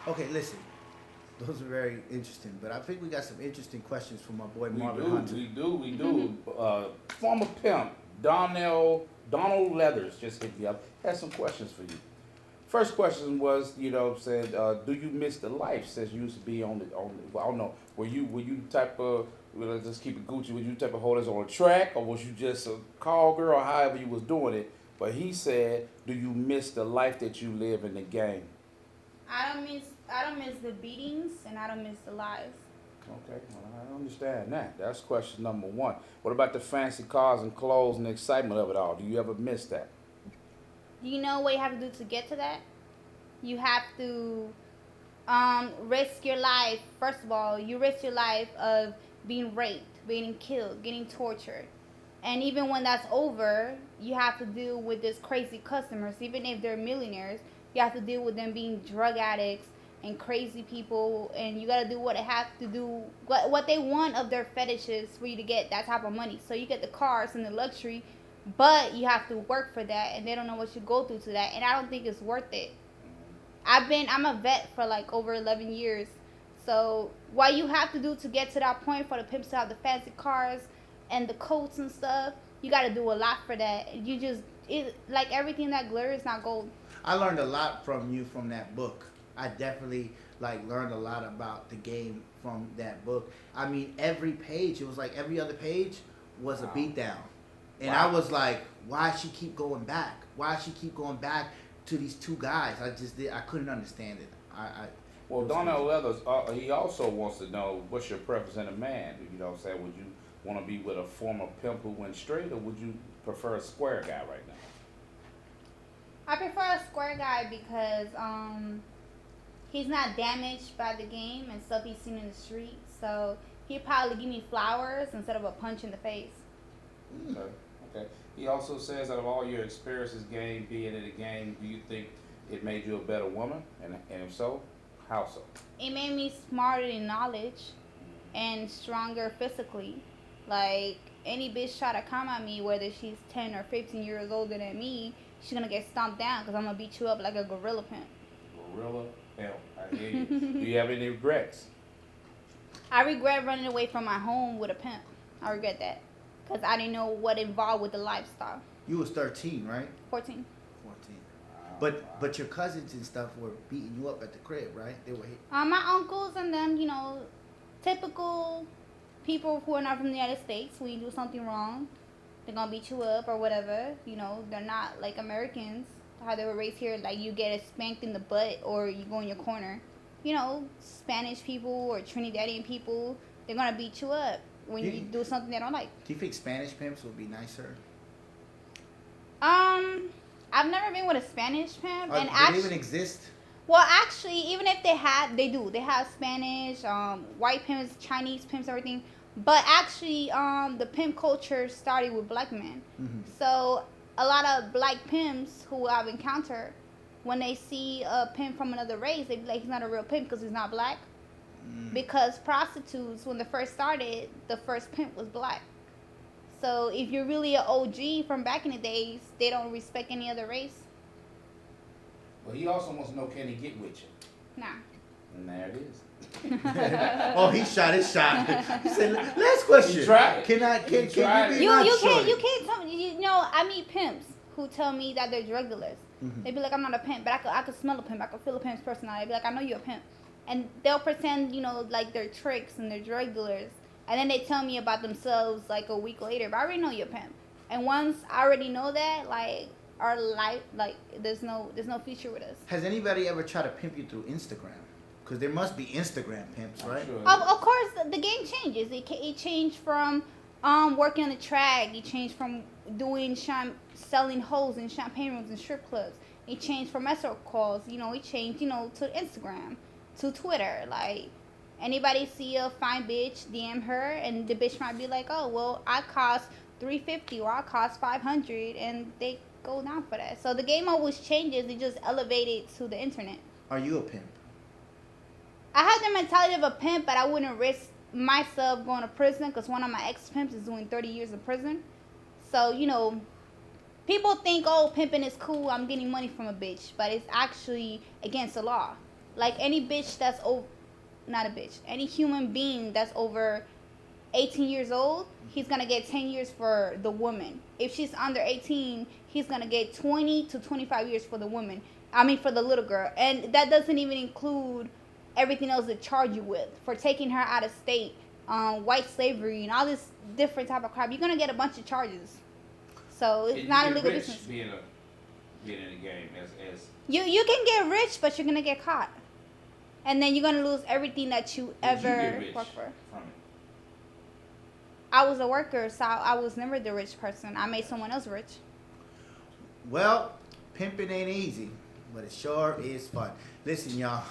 Okay, listen. Those are very interesting, but I think we got some interesting questions from my boy We Marvin do, Hunter. we do, we do. Former pimp Donald Leathers just hit me up. Has some questions for you. First question was, said, do you miss the life since you used to be well, I don't know, were you type of, well, let's just keep it Gucci, were you type of holders on a track, or was you just a call girl, or however you was doing it? But he said, do you miss the life that you live in the game? I don't miss the beatings and I don't miss the lies. Okay, well, I understand that. That's question number one. What about the fancy cars and clothes and the excitement of it all? Do you ever miss that? Do you know what you have to do to get to that? You have to risk your life. First of all, you risk your life of being raped, being killed, getting tortured. And even when that's over, you have to deal with these crazy customers. Even if they're millionaires, you have to deal with them being drug addicts and crazy people. And you got to do what they have to do, what they want of their fetishes for you to get that type of money. So you get the cars and the luxury, but you have to work for that. And they don't know what you go through to that. And I don't think it's worth it. I'm a vet for like over 11 years. So what you have to do to get to that point for the pimps to have the fancy cars and the coats and stuff, you got to do a lot for that. Like everything that glitters is not gold. I learned a lot from you from that book. I definitely like learned a lot about the game from that book. I mean, every page, it was like every other page was a Wow. beatdown. And I Wow. was like, why she keep going back? Why she keep going back to these two guys? I couldn't understand it. Well, it was Donald crazy. Leathers, he also wants to know what's your preference in a man. You know what I'm saying? Would you want to be with a former pimp who went straight, or would you prefer a square guy right now? I prefer a square guy because he's not damaged by the game and stuff he's seen in the street. So he'd probably give me flowers instead of a punch in the face. Mm. Okay. Okay. He also says, out of all your experiences being in the game, do you think it made you a better woman? And if so, how so? It made me smarter in knowledge and stronger physically. Like any bitch try to come at me, whether she's 10 or 15 years older than me, she's gonna get stomped down because I'm gonna beat you up like a gorilla pimp. Gorilla pimp. I hear you. Do you have any regrets? I regret running away from my home with a pimp. I regret that because I didn't know what involved with the lifestyle. You was 13, right? 14. 14. But your cousins and stuff were beating you up at the crib, right? They were. My uncles and them, typical people who are not from the United States. When you do something wrong, they're gonna beat you up or whatever. They're not like Americans, how they were raised here. Like you get spanked in the butt or you go in your corner. Spanish people or Trinidadian people, they're gonna beat you up when you do something they don't like. Do you think Spanish pimps would be nicer? I've never been with a Spanish pimp, and Do they even exist? well, actually, even if they do. They have Spanish, white pimps, Chinese pimps, everything. But actually, the pimp culture started with black men. Mm-hmm. So a lot of black pimps who I've encountered, when they see a pimp from another race, they be like, he's not a real pimp because he's not black. Because prostitutes, when they first started, the first pimp was black. So if you're really an OG from back in the days, they don't respect any other race. Well, he also wants to know, can he get with you? Nah. And there it is. Oh, he shot his shot. He said, "Last question. He tried. Can He tried. you be You not you can't shorty?" you can't tell me. I meet pimps who tell me that they're drug dealers. Mhm. They be like, I'm not a pimp, but I could smell a pimp. I could feel a pimp's personality. They be like, I know you're a pimp, and they'll pretend like they're tricks and they're drug dealers, and then they tell me about themselves like a week later. But I already know you're a pimp, and once I already know that, like our life, like there's no future with us. Has anybody ever tried to pimp you through Instagram? Because there must be Instagram pimps, I'm right? sure. Of course, the game changes. It changed from working on the track. It changed from selling hoes in champagne rooms and strip clubs. It changed from escort calls. It changed, to Instagram, to Twitter. Like, anybody see a fine bitch, DM her, and the bitch might be like, oh, well, I cost $350 or I cost $500, and they go down for that. So the game always changes. It just elevated to the internet. Are you a pimp? I have the mentality of a pimp, but I wouldn't risk myself going to prison because one of my ex-pimps is doing 30 years in prison. So, people think, oh, pimping is cool, I'm getting money from a bitch, but it's actually against the law. Like any bitch that's over, not a bitch, any human being that's over 18 years old, he's gonna get 10 years for the woman. If she's under 18, he's gonna get 20 to 25 years for the woman. I mean, for the little girl. And that doesn't even include everything else they charge you with for taking her out of state, white slavery, and all this different type of crap. You're gonna get a bunch of charges. So it's not a legal business. Being in the game as you can get rich, but you're gonna get caught, and then you're gonna lose everything that you ever worked for. From it? I was a worker, so I was never the rich person. I made someone else rich. Well, pimping ain't easy, but it sure is fun. Listen, y'all.